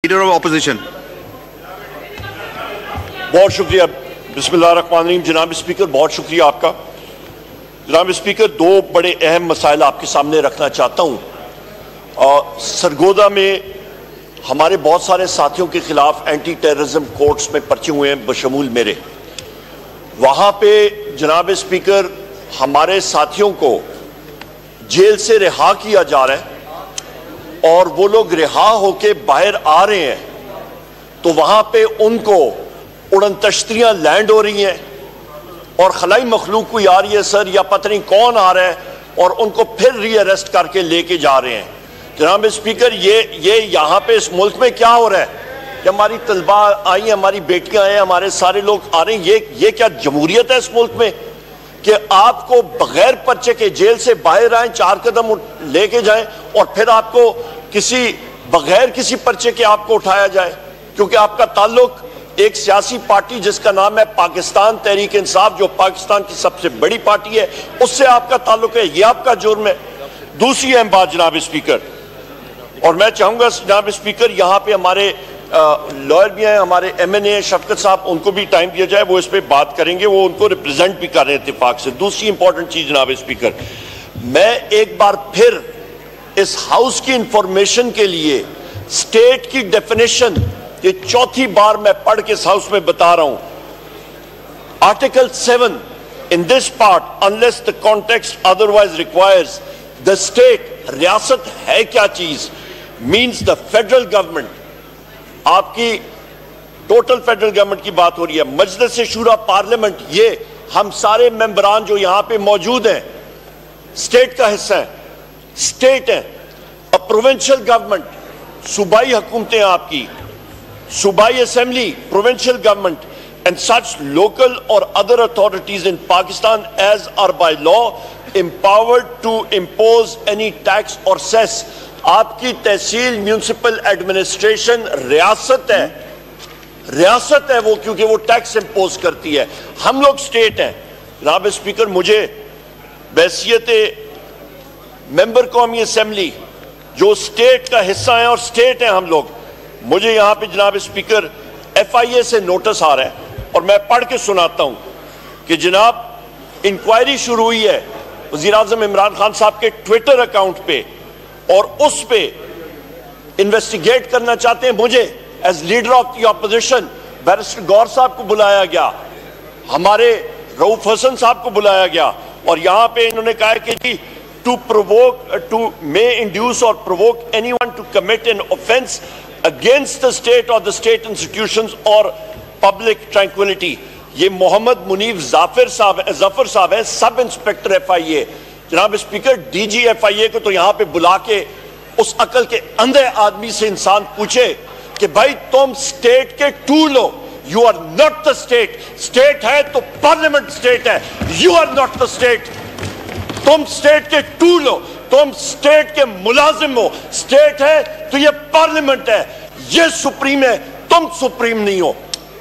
Leader of Opposition. बहुत शुक्रिया। बिस्मिल्लाहिर्रहमानिर्रहीम। जनाब स्पीकर, बहुत शुक्रिया आपका। जनाब स्पीकर, दो बड़े अहम मसाइल आपके सामने रखना चाहता हूँ। सरगोदा में हमारे बहुत सारे साथियों के खिलाफ एंटी टेररिज्म कोर्ट्स में पर्चे हुए हैं, बशमूल मेरे। वहाँ पे जनाब स्पीकर हमारे साथियों को जेल से रिहा किया जा रहा है और वो लोग रिहा होके बाहर आ रहे हैं तो वहां पे उनको उड़न तश्तियां लैंड हो रही हैं और खलाई मखलूक कोई आ रही है सर, या पता नहीं कौन आ रहा है, और उनको फिर रीअरेस्ट करके लेके जा रहे हैं। जनाब स्पीकर, ये यहाँ पे इस मुल्क में क्या हो रहा है कि हमारी तलबा आई हैं, हमारी बेटियां आई हैं, हमारे सारे लोग आ रहे हैं। ये क्या जमहूरियत है इस मुल्क में कि आपको बगैर पर्चे के जेल से बाहर आए, 4 कदम लेके जाएं और फिर आपको बगैर किसी पर्चे के आपको उठाया जाए क्योंकि आपका ताल्लुक एक सियासी पार्टी जिसका नाम है पाकिस्तान तहरीक इंसाफ, जो पाकिस्तान की सबसे बड़ी पार्टी है, उससे आपका ताल्लुक है। ये आपका जुर्म है। दूसरी अहम बात जनाब स्पीकर, और मैं चाहूंगा जनाब स्पीकर यहाँ पे हमारे लॉयर भी हैं, हमारे MNA शफकत साहब, उनको भी टाइम दिया जाए, वो इस पे बात करेंगे, वो उनको रिप्रेजेंट भी कर रहे हैं इत्तेफाक से। दूसरी इंपॉर्टेंट चीज जनाब स्पीकर, मैं एक बार फिर इस हाउस की इंफॉर्मेशन के लिए स्टेट की डेफिनेशन, ये चौथी बार मैं पढ़ के इस हाउस में बता रहा हूं। Article 7 in this part unless the context otherwise requires the state, रियासत है क्या चीज, मींस द फेडरल गवर्नमेंट। आपकी टोटल फेडरल गवर्नमेंट की बात हो रही है। मजलिस शूरा पार्लियामेंट, ये हम सारे मेंबरान जो यहां पे मौजूद हैं स्टेट का हिस्सा है, स्टेट है। अ प्रोविंशियल गवर्नमेंट, सूबाई हुकूमतें आपकी, सूबाई assembly, provincial government and such local और other authorities in Pakistan as are by law empowered to impose any tax or cess। आपकी तहसील म्यूनिसिपल एडमिनिस्ट्रेशन रियासत है, रियासत है वो, क्योंकि वो टैक्स इंपोज करती है। हम लोग स्टेट हैं। जनाब स्पीकर, मुझे बैसियत मेंबर कौमी असेंबली जो स्टेट का हिस्सा है और स्टेट है हम लोग, मुझे यहां पे जनाब स्पीकर FIA से नोटिस आ रहा है और मैं पढ़ के सुनाता हूं कि जनाब इंक्वायरी शुरू हुई है वज़ीर आज़म इमरान खान साहब के ट्विटर अकाउंट पे और उस पे इन्वेस्टिगेट करना चाहते हैं मुझे as leader of the opposition. Barrister Gohar साहब को बुलाया गया, हमारे रऊफ हसन साहब को बुलाया गया और यहां पे इन्होंने कहा कि जी to may induce or provoke anyone to commit an offense against the state or the state institutions or public tranquility। ये मोहम्मद मुनीफ जफर साहब है, सब इंस्पेक्टर FIA। जनाब स्पीकर, DG FIA को तो यहां पे बुला के उस अकल के अंधे आदमी से इंसान पूछे कि भाई तुम स्टेट के टूल हो, you are not the state. State है तो पार्लियामेंट स्टेट है, you are not the state. तुम स्टेट के टूल हो, तुम स्टेट के मुलाजिम हो। स्टेट है तो ये पार्लियामेंट है, ये सुप्रीम है, तुम सुप्रीम नहीं हो।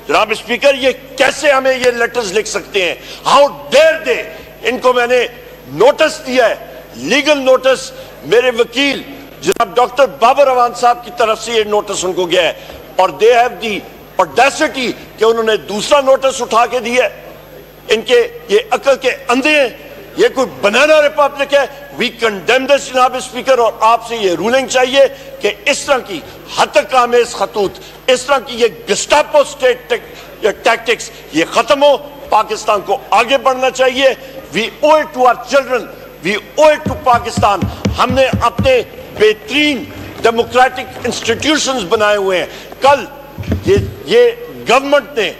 जनाब स्पीकर, ये कैसे हमें ये लेटर्स लिख सकते हैं? How dare they. इनको मैंने नोटिस दिया है, लीगल नोटिस, मेरे वकील जनाब डॉक्टर बाबर अवान साहब की तरफ से ये नोटिस उनको गया है और दे हैव दी ऑडेसिटी कि उन्होंने दूसरा नोटिस उठा के दिया है। इनके ये अकल के अंधे हैं, ये कोई बनाना रिपब्लिक है। वी कंडेम दिस जनाब स्पीकर, और आपसे ये रूलिंग चाहिए कि इस तरह की हतकामेज खतूत, इस तरह की ये गस्टापो स्टेट टैक्टिक्स ये खत्म हो। पाकिस्तान को आगे बढ़ना चाहिए। वी ओए टू आवर चिल्ड्रन, वी ओए टू पाकिस्तान। हमने अपने बेहतरीन डेमोक्रेटिक इंस्टीट्यूशंस बनाए हुए हैं। कल ये गवर्नमेंट ने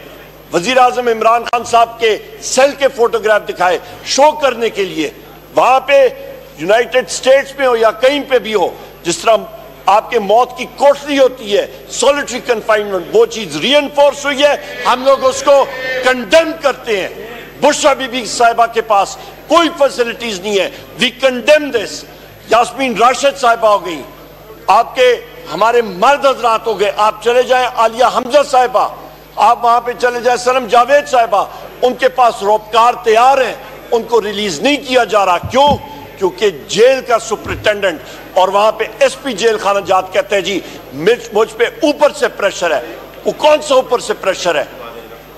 वजीर आजम इमरान खान साहब के सेल के फोटोग्राफ दिखाए शो करने के लिए। वहां पे यूनाइटेड स्टेट्स में हो या कहीं पे भी हो, जिस तरह आपके मौत की कोठरी होती है, सॉलिटरी कन्फाइनमेंट, वो चीज रीइंफोर्स हुई है। हम लोग उसको कंडेम करते हैं। बुशरा बीबी साहिबा के पास कोई फैसिलिटीज नहीं है, we condemn this. Yasmeen Rashid साहिबा हो गई, आपके हमारे मर्द हजरात हो गए। आप चले जाए आलिया हमजा साहिबा, आप वहां पे चले जाए सनम जावेद साहिबा, उनके पास रोपकार तैयार है, उनको रिलीज नहीं किया जा रहा। क्यों? क्योंकि जेल का सुपरिटेंडेंट और वहां पे एसपी जेल खाना जात कहते हैं जी मुझ पे ऊपर से प्रेशर है। वो कौन सा ऊपर से प्रेशर है?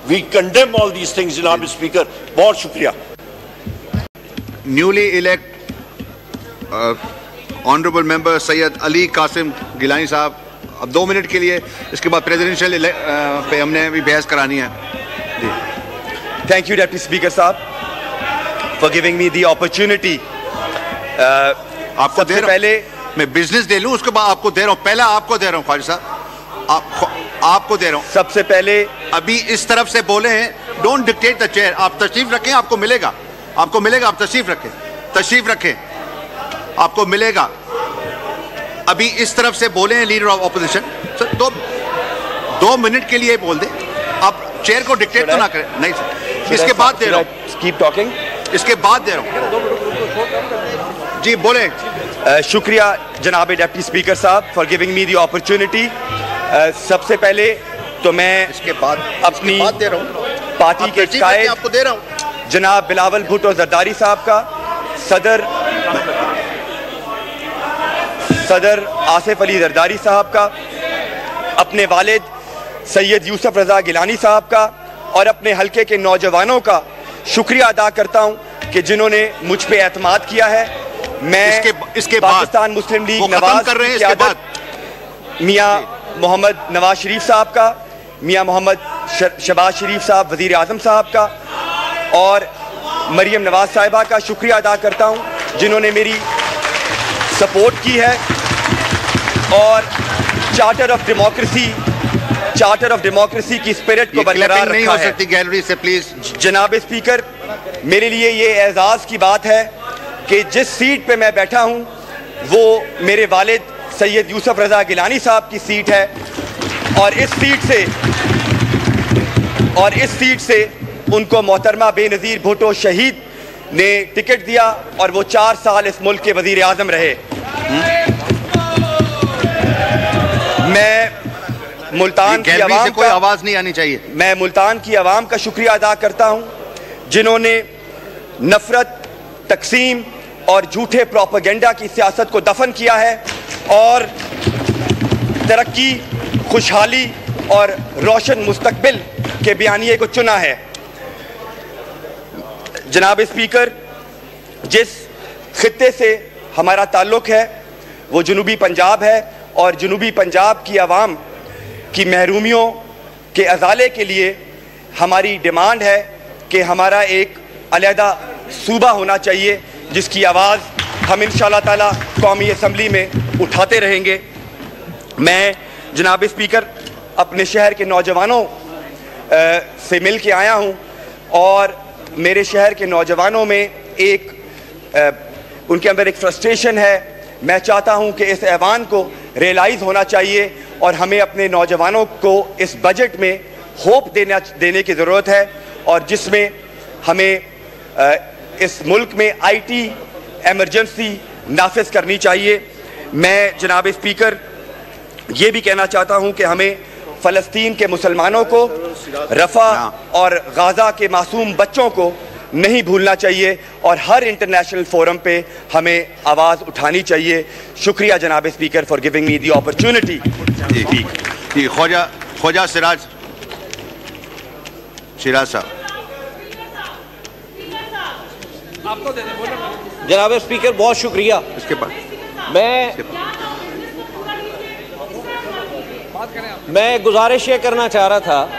We condemn all these things जनाब स्पीकर। बहुत शुक्रिया। Newly elect honourable member Syed Ali Qasim Gilani साहब, अब 2 मिनट के लिए, इसके बाद प्रेसिडेंशियल पे हमने भी बहस करानी है। Thank you, Deputy Speaker साहब, for giving me the opportunity. आपको दे रहा पहले मैं बिजनेस दे लूं, उसके बाद आपको दे रहा हूं, पहला आपको दे रहा हूं ख्वाजा साहब, आपको दे रहा हूं। सबसे पहले अभी इस तरफ से बोले हैं, डोंट डिक्टेट द चेयर, आप तशरीफ रखें, आपको मिलेगा, आपको मिलेगा, आप तशरीफ रखें, तशरीफ रखें, आपको मिलेगा। अभी इस तरफ से बोले हैं लीडर ऑफ ऑपोजिशन सर, तो 2 मिनट के लिए बोल दे, आप चेयर को डिक्टेट तो ना करें। नहीं सर, इसके बाद दे रहा हूं, कीप टॉकिंग, इसके बाद दे रहा हूं जी, बोले। शुक्रिया जनाब डिप्टी स्पीकर साहब for giving me the opportunity. सबसे पहले तो मैं इसके बाद अपनी दे रहा हूं, पार्टी के कायद आपको दे रहा हूं जनाब बिलावल भुट्टो जरदारी साहब का, सदर आसिफ अली जरदारी साहब का, अपने वालिद सैयद यूसुफ रजा गिलानी साहब का और अपने हलके के नौजवानों का शुक्रिया अदा करता हूं कि जिन्होंने मुझ पे एतमाद किया है। मैं इसके पाकिस्तान मुस्लिम लीग नवाज कर रहे हैं, इसके बाद मियाँ मोहम्मद नवाज शरीफ साहब का, मियाँ मोहम्मद शहबाज शरीफ साहब वज़ीर आज़म साहब का और मरियम नवाज साहिबा का शुक्रिया अदा करता हूं जिन्होंने मेरी सपोर्ट की है और चार्टर ऑफ डेमोक्रेसी की स्पिरिट को बरकरार नहीं रखा हो है। सकती गैलरी से प्लीज। जनाब स्पीकर, मेरे लिए ये एजाज़ की बात है कि जिस सीट पे मैं बैठा हूं वो मेरे वालिद सैयद यूसुफ रजा गिलानी साहब की सीट है और इस सीट से उनको मोहतरमा बेनज़ीर भुट्टो शहीद ने टिकट दिया और वो 4 साल इस मुल्क के वज़ीर आज़म रहे। मैं मुल्तान की आवाम से कोई आवाज़ नहीं आनी चाहिए। मैं मुल्तान की आवाम का शुक्रिया अदा करता हूं जिन्होंने नफरत, तकसीम और झूठे प्रोपेगेंडा की सियासत को दफन किया है और तरक्की, खुशहाली और रोशन मुस्तकबिल के बयानिए को चुना है। जनाब स्पीकर, जिस खित्ते से हमारा ताल्लुक़ है वो जनूबी पंजाब है और जनूबी पंजाब की आवाम की महरूमियों के अजाले के लिए हमारी डिमांड है कि हमारा एक अलहदा सूबा होना चाहिए जिसकी आवाज़ हम इंशाअल्लाह ताला कौमी असम्बली में उठाते रहेंगे। मैं जनाब स्पीकर अपने शहर के नौजवानों से मिल के आया हूँ और मेरे शहर के नौजवानों में उनके अंदर एक फ्रस्ट्रेशन है। मैं चाहता हूं कि इस ऐवान को रियलाइज़ होना चाहिए और हमें अपने नौजवानों को इस बजट में होप देने की ज़रूरत है और जिसमें हमें इस मुल्क में आईटी एमरजेंसी नाफिज करनी चाहिए। मैं जनाब स्पीकर ये भी कहना चाहता हूं कि हमें फ़लस्तीन के मुसलमानों को, रफ़ा और गाज़ा के मासूम बच्चों को नहीं भूलना चाहिए और हर इंटरनेशनल फोरम पे हमें आवाज़ उठानी चाहिए। शुक्रिया जनाब speaker for giving me the opportunity. जी, ख्वाजा सिराज साहब, जनाब स्पीकर बहुत शुक्रिया। इसके बाद मैं गुजारिश ये करना चाह रहा था